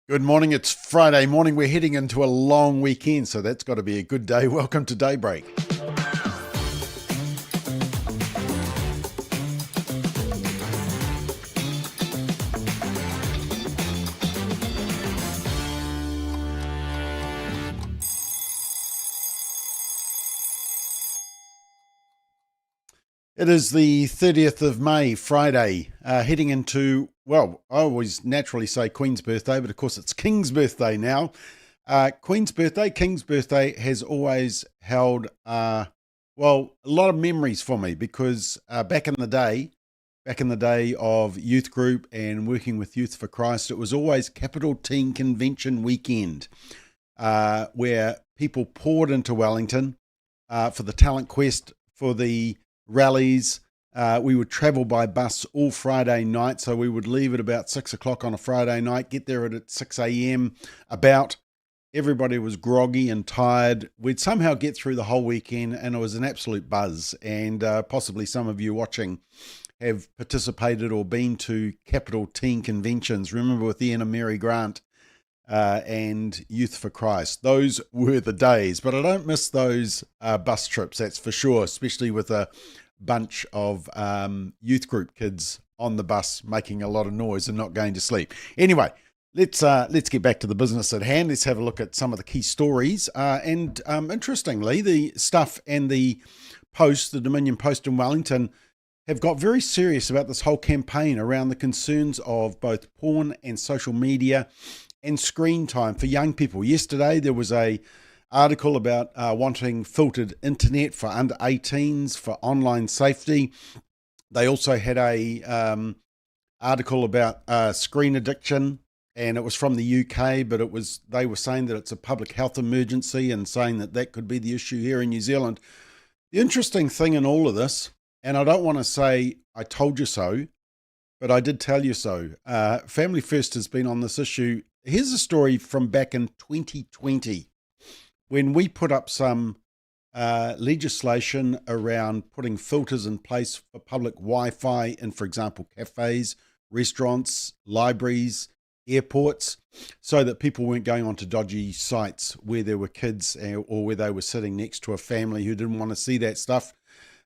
Good morning. It's Friday morning. We're heading into a long weekend, so that's got to be a good day. Welcome to Daybreak. It is the 30th of May, Friday, heading into, well, I always naturally say Queen's birthday, but of course it's King's birthday now. Queen's birthday, King's birthday has always held, a lot of memories for me because back in the day of youth group and working with Youth for Christ, it was always Capital Teen Convention weekend, where people poured into Wellington for the talent quest, for the rallies. We would travel by bus all Friday night, so we would leave at about 6 o'clock on a Friday night, get there at 6 a.m. About everybody was groggy and tired. We'd somehow get through the whole weekend, and it was an absolute buzz. And possibly some of you watching have participated or been to Capital Teen Conventions. Remember with Ian and Mary Grant and Youth for Christ. Those were the days, but I don't miss those bus trips, that's for sure, especially with a bunch of youth group kids on the bus making a lot of noise and not going to sleep. Anyway, let's get back to the business at hand. Let's have a look at some of the key stories. And interestingly, the Stuff and the Post, the Dominion Post in Wellington, have got very serious about this whole campaign around the concerns of both porn and social media and screen time for young people. Yesterday, there was a article about wanting filtered internet for under 18s for online safety. They also had a article about screen addiction, and it was from the UK, but they were saying that it's a public health emergency and saying that that could be the issue here in New Zealand. The interesting thing in all of this, and I don't want to say I told you so, but I did tell you so. Family First has been on this issue. Here's a story from back in 2020 when we put up some legislation around putting filters in place for public Wi-Fi in, for example, cafes, restaurants, libraries, airports, so that people weren't going onto dodgy sites where there were kids or where they were sitting next to a family who didn't want to see that stuff.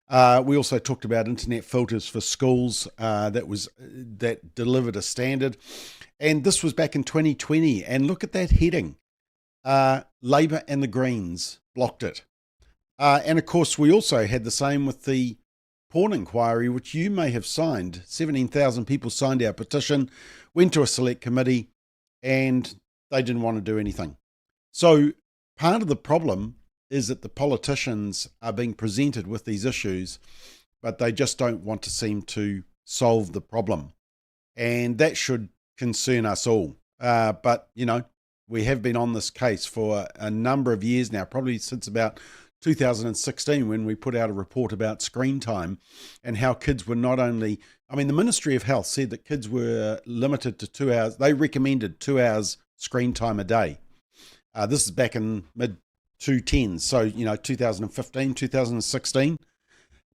We also talked about internet filters for schools that delivered a standard. And this was back in 2020. And look at that heading. Labor and the Greens blocked it. And of course, we also had the same with the porn inquiry, which you may have signed. 17,000 people signed our petition, went to a select committee, and they didn't want to do anything. So part of the problem is that the politicians are being presented with these issues, but they just don't want to seem to solve the problem. And that should concern us all. But, we have been on this case for a number of years now, probably since about 2016 when we put out a report about screen time and how kids were not only, the Ministry of Health said that kids were limited to 2 hours. They recommended 2 hours screen time a day. This is back in mid-2010s, so, 2015, 2016.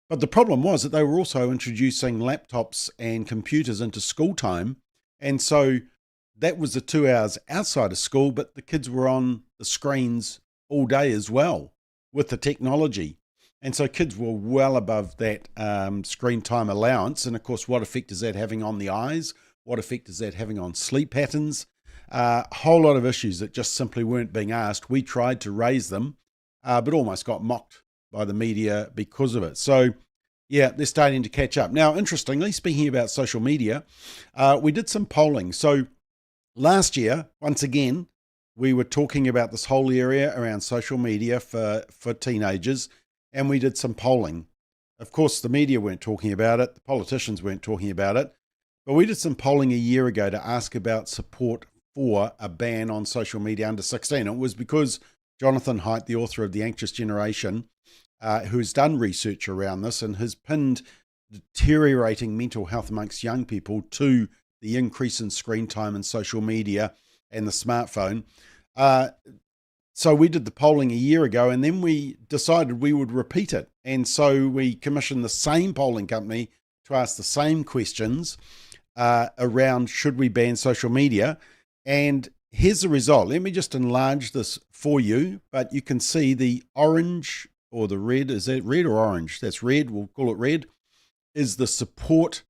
But the problem was that they were also introducing laptops and computers into school time. And so that was the 2 hours outside of school, but the kids were on the screens all day as well with the technology. And so kids were well above that screen time allowance. And of course, what effect is that having on the eyes? What effect is that having on sleep patterns? A whole lot of issues that just simply weren't being asked. We tried to raise them, but almost got mocked by the media because of it. So, yeah, they're starting to catch up. Now, interestingly, speaking about social media, we did some polling. So last year, once again, we were talking about this whole area around social media for teenagers, and we did some polling. Of course, the media weren't talking about it. The politicians weren't talking about it. But we did some polling a year ago to ask about support for a ban on social media under 16. It was because Jonathan Haidt, the author of The Anxious Generation, who's done research around this and has pinned deteriorating mental health amongst young people to the increase in screen time and social media and the smartphone. So we did the polling a year ago, and then we decided we would repeat it. And so we commissioned the same polling company to ask the same questions around should we ban social media. And here's the result. Let me just enlarge this for you, but you can see the orange or the red. Is that red or orange? That's red. We'll call it red. Is the support,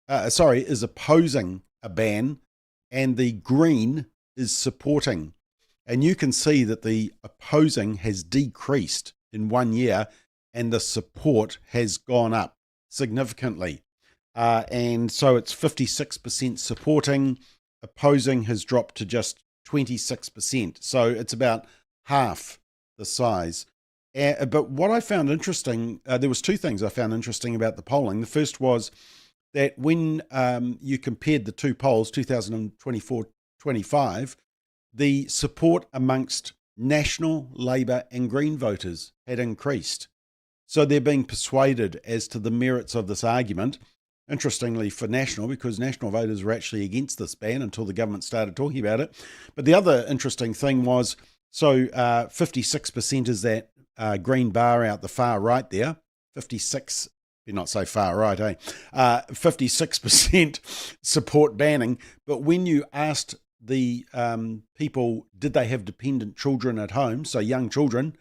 is opposing a ban, and the green is supporting. And you can see that the opposing has decreased in 1 year and the support has gone up significantly. And so it's 56% supporting, opposing has dropped to just 26%. So it's about half the size. But what I found interesting, there was two things I found interesting about the polling. The first was that when you compared the two polls, 2024-25, the support amongst National, Labour and Green voters had increased. So they're being persuaded as to the merits of this argument. Interestingly for National, because National voters were actually against this ban until the government started talking about it. But the other interesting thing was, so 56% is that green bar out the far right there. 56, do not say far right, 56% support banning. But when you asked the people, did they have dependent children at home, so young children,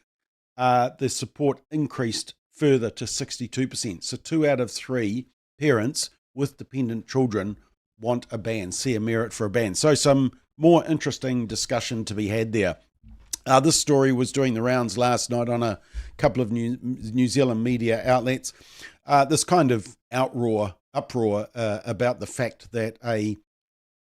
the support increased further to 62%. So 2 out of 3 parents with dependent children want a ban, see a merit for a ban. So some more interesting discussion to be had there. This story was doing the rounds last night on a couple of New Zealand media outlets. This kind of uproar about the fact that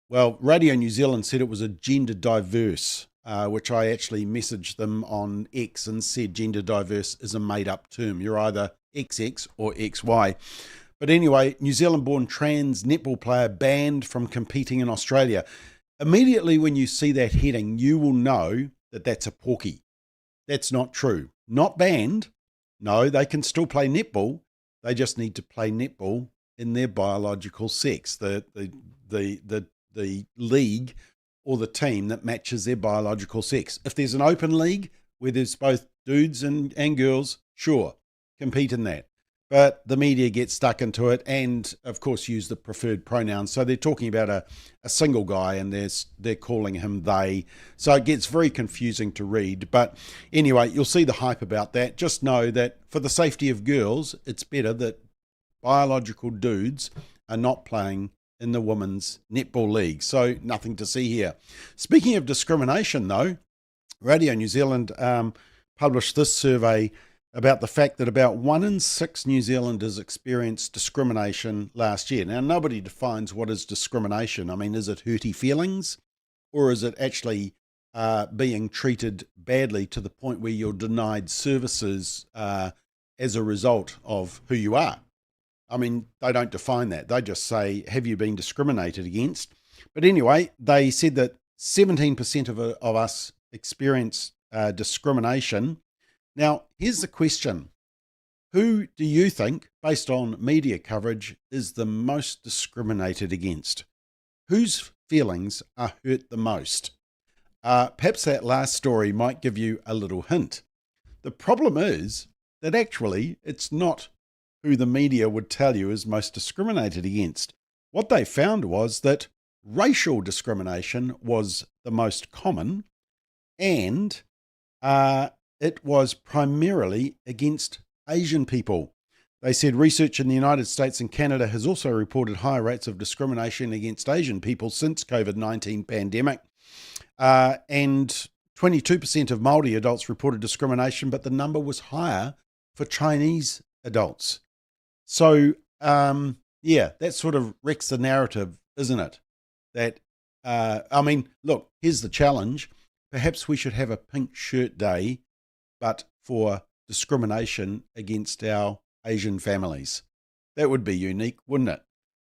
Radio New Zealand said it was a gender diverse, which I actually messaged them on X and said gender diverse is a made-up term. You're either XX or XY. But anyway, New Zealand-born trans netball player banned from competing in Australia. Immediately when you see that heading, you will know that that's a porky. That's not true. Not banned. No, they can still play netball. They just need to play netball in their biological sex. The league or the team that matches their biological sex. If there's an open league where there's both dudes and girls, sure, compete in that. But the media gets stuck into it and, of course, use the preferred pronouns. So they're talking about a single guy and they're calling him they. So it gets very confusing to read. But anyway, you'll see the hype about that. Just know that for the safety of girls, it's better that biological dudes are not playing in the women's netball league. So nothing to see here. Speaking of discrimination, though, Radio New Zealand published this survey about the fact that about 1 in 6 New Zealanders experienced discrimination last year. Now, nobody defines what is discrimination. I mean, is it hurty feelings, or is it actually being treated badly to the point where you're denied services as a result of who you are? I mean, they don't define that. They just say, have you been discriminated against? But anyway, they said that 17% of us experience discrimination. Now, here's the question. Who do you think, based on media coverage, is the most discriminated against? Whose feelings are hurt the most? Perhaps that last story might give you a little hint. The problem is that actually it's not who the media would tell you is most discriminated against. What they found was that racial discrimination was the most common, and it was primarily against Asian people. They said research in the United States and Canada has also reported higher rates of discrimination against Asian people since COVID-19 pandemic. And 22% of Māori adults reported discrimination, but the number was higher for Chinese adults. So, that sort of wrecks the narrative, isn't it? That, look, here's the challenge. Perhaps we should have a pink shirt day, but for discrimination against our Asian families. That would be unique, wouldn't it?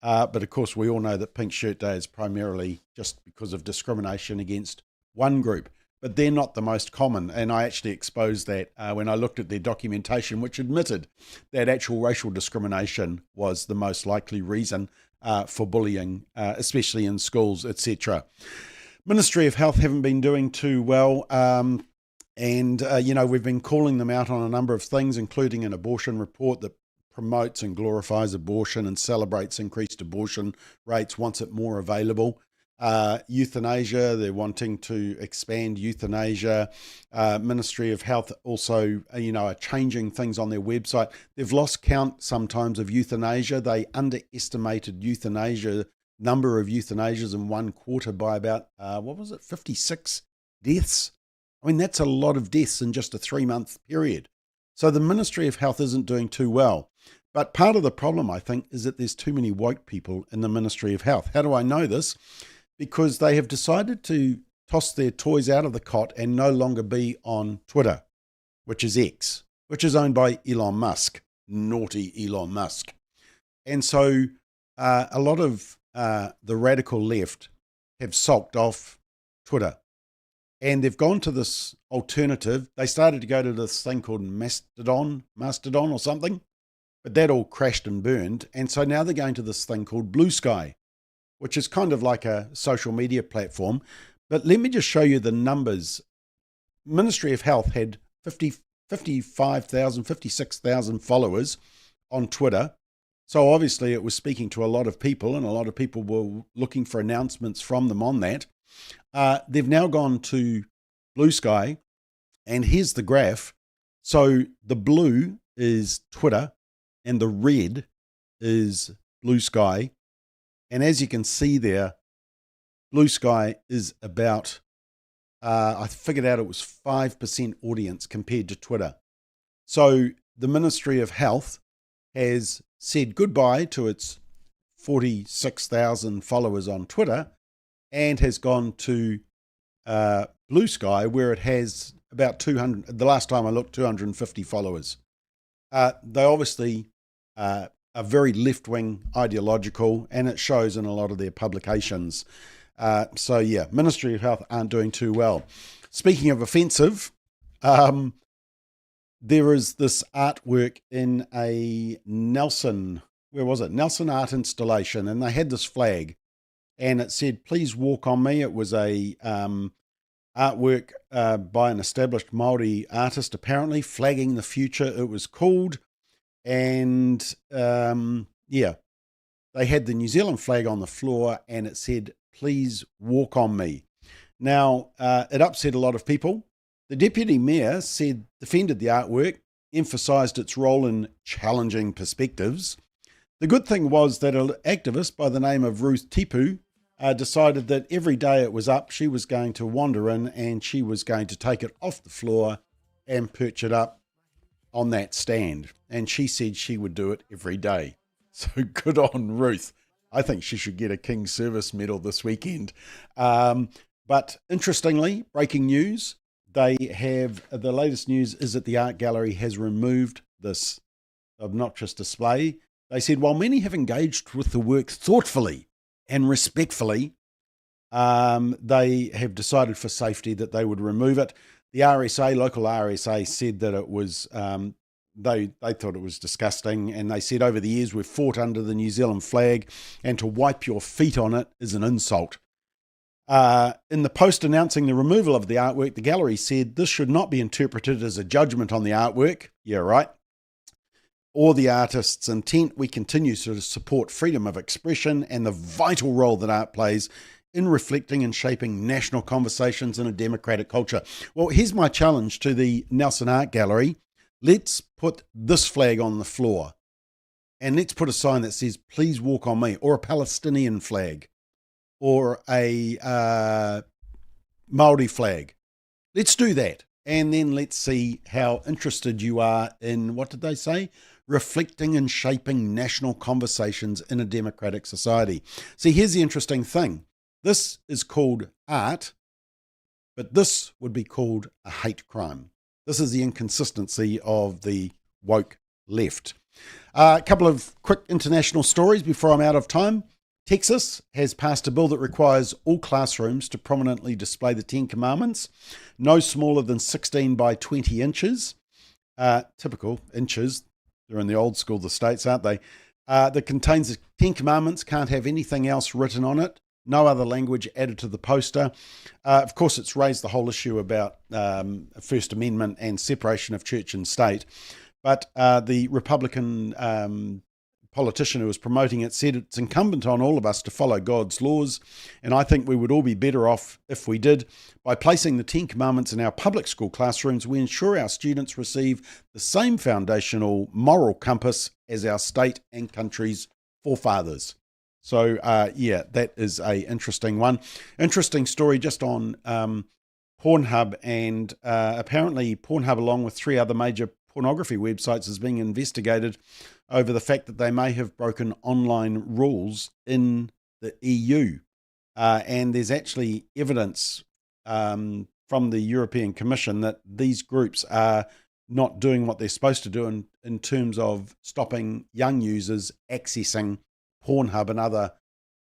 But of course, we all know that Pink Shirt Day is primarily just because of discrimination against one group, but they're not the most common. And I actually exposed that when I looked at their documentation, which admitted that actual racial discrimination was the most likely reason for bullying, especially in schools, etc. Ministry of Health haven't been doing too well. We've been calling them out on a number of things, including an abortion report that promotes and glorifies abortion and celebrates increased abortion rates, wants it more available. Euthanasia, they're wanting to expand euthanasia. Ministry of Health also, are changing things on their website. They've lost count sometimes of euthanasia. They underestimated number of euthanasias in 1 quarter by about, 56 deaths. I mean, that's a lot of deaths in just a 3-month period. So the Ministry of Health isn't doing too well. But part of the problem, I think, is that there's too many woke people in the Ministry of Health. How do I know this? Because they have decided to toss their toys out of the cot and no longer be on Twitter, which is X, which is owned by Elon Musk, naughty Elon Musk. And so a lot of the radical left have sulked off Twitter. And they've gone to this alternative. They started to go to this thing called Mastodon or something, but that all crashed and burned. And so now they're going to this thing called Blue Sky, which is kind of like a social media platform. But let me just show you the numbers. Ministry of Health had 55,000, 56,000 followers on Twitter. So obviously it was speaking to a lot of people, and a lot of people were looking for announcements from them on that. They've now gone to Blue Sky, and here's the graph. So the blue is Twitter, and the red is Blue Sky. And as you can see there, Blue Sky is about, I figured out it was 5% audience compared to Twitter. So the Ministry of Health has said goodbye to its 46,000 followers on Twitter and has gone to Blue Sky, where it has about 200, the last time I looked, 250 followers. They obviously are very left-wing ideological, and it shows in a lot of their publications. So yeah, Ministry of Health aren't doing too well. Speaking of offensive, there is this artwork in a Nelson art installation, and they had this flag, and it said, "Please walk on me." It was a artwork by an established Māori artist, apparently, flagging the future, it was called. And yeah, they had the New Zealand flag on the floor, and it said, "Please walk on me." Now, it upset a lot of people. The Deputy Mayor defended the artwork, emphasised its role in challenging perspectives. The good thing was that an activist by the name of Ruth Tipu decided that every day it was up, she was going to wander in and she was going to take it off the floor and perch it up on that stand. And she said she would do it every day. So good on Ruth. I think she should get a King's Service Medal this weekend. But interestingly, breaking news, the latest news is that the art gallery has removed this obnoxious display. They said, while many have engaged with the work thoughtfully and respectfully, they have decided for safety that they would remove it. The local RSA said that it was, they thought it was disgusting, and they said over the years we've fought under the New Zealand flag, and to wipe your feet on it is an insult. In the post announcing the removal of the artwork, the gallery said this should not be interpreted as a judgment on the artwork. Yeah, right. Or the artist's intent. We continue to support freedom of expression and the vital role that art plays in reflecting and shaping national conversations in a democratic culture. Well, here's my challenge to the Nelson Art Gallery. Let's put this flag on the floor, and let's put a sign that says, "Please walk on me," or a Palestinian flag, or a Māori flag. Let's do that. And then let's see how interested you are in, what did they say? Reflecting and shaping national conversations in a democratic society. See, here's the interesting thing. This is called art, but this would be called a hate crime. This is the inconsistency of the woke left. A couple of quick international stories before I'm out of time. Texas has passed a bill that requires all classrooms to prominently display the 10 Commandments, no smaller than 16 by 20 inches. Typical inches. They're in the old school, the States, aren't they? That contains the 10 Commandments, can't have anything else written on it. No other language added to the poster. Of course, it's raised the whole issue about First Amendment and separation of church and state. But the Republican politician who was promoting it said it's incumbent on all of us to follow God's laws, and I think we would all be better off if we did. By placing the 10 Commandments in our public school classrooms, we ensure our students receive the same foundational moral compass as our state and country's forefathers. So, yeah, that is a interesting one. Interesting story just on Pornhub, and apparently Pornhub, along with 3 other major pornography websites, is being investigated over the fact that they may have broken online rules in the EU. And there's actually evidence from the European Commission that these groups are not doing what they're supposed to do in terms of stopping young users accessing Pornhub and other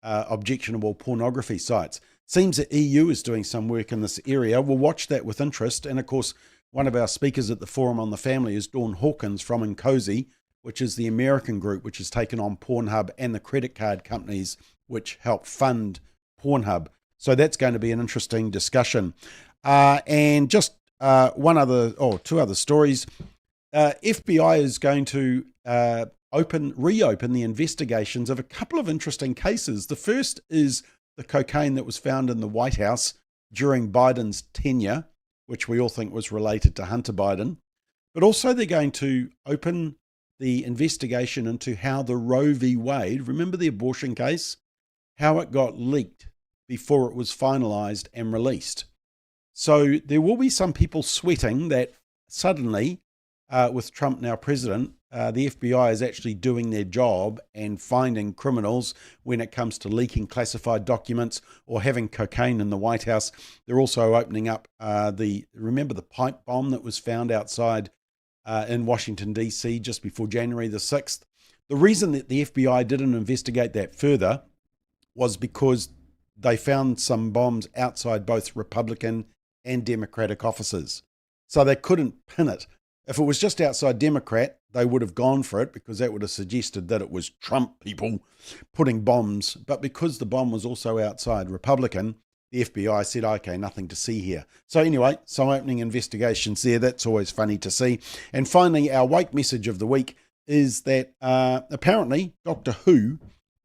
objectionable pornography sites. Seems the EU is doing some work in this area. We'll watch that with interest. And of course, one of our speakers at the Forum on the Family is Dawn Hawkins from Nkosi, which is the American group which has taken on Pornhub and the credit card companies which help fund Pornhub. So that's going to be an interesting discussion. And just two other stories. FBI is going to reopen the investigations of a couple of interesting cases. The first is the cocaine that was found in the White House during Biden's tenure, which we all think was related to Hunter Biden. But also they're going to open the investigation into how the Roe v. Wade, remember the abortion case, how it got leaked before it was finalized and released. So there will be some people sweating that suddenly, with Trump now president, the FBI is actually doing their job and finding criminals when it comes to leaking classified documents or having cocaine in the White House. They're also opening up remember the pipe bomb that was found outside in Washington, D.C. just before January the 6th. The reason that the FBI didn't investigate that further was because they found some bombs outside both Republican and Democratic offices. So they couldn't pin it. If it was just outside Democrat, they would have gone for it because that would have suggested that it was Trump people putting bombs. But because the bomb was also outside Republican, the FBI said, okay, nothing to see here. So anyway, some opening investigations there. That's always funny to see. And finally, our woke message of the week is that apparently Doctor Who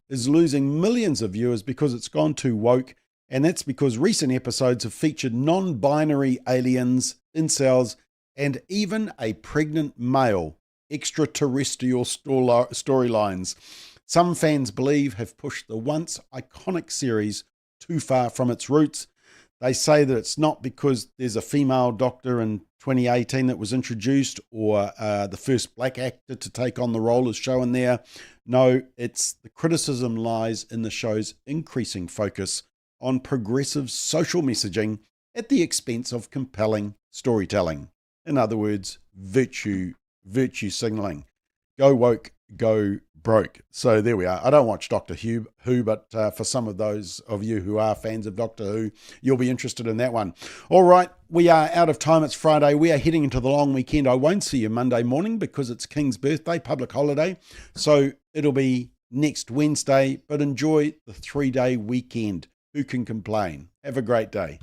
is losing millions of viewers because it's gone too woke. And that's because recent episodes have featured non-binary aliens, incels, and even a pregnant male, extraterrestrial storylines. Some fans believe have pushed the once iconic series too far from its roots. They say that it's not because there's a female doctor in 2018 that was introduced or the first black actor to take on the role is shown there. No, it's the criticism lies in the show's increasing focus on progressive social messaging at the expense of compelling storytelling. In other words, virtue signaling. Go woke, go broke. So there we are. I don't watch Doctor Who, but for some of those of you who are fans of Doctor Who, you'll be interested in that one. All right, we are out of time. It's Friday. We are heading into the long weekend. I won't see you Monday morning because it's King's birthday, public holiday. So it'll be next Wednesday, but enjoy the 3-day weekend. Who can complain? Have a great day.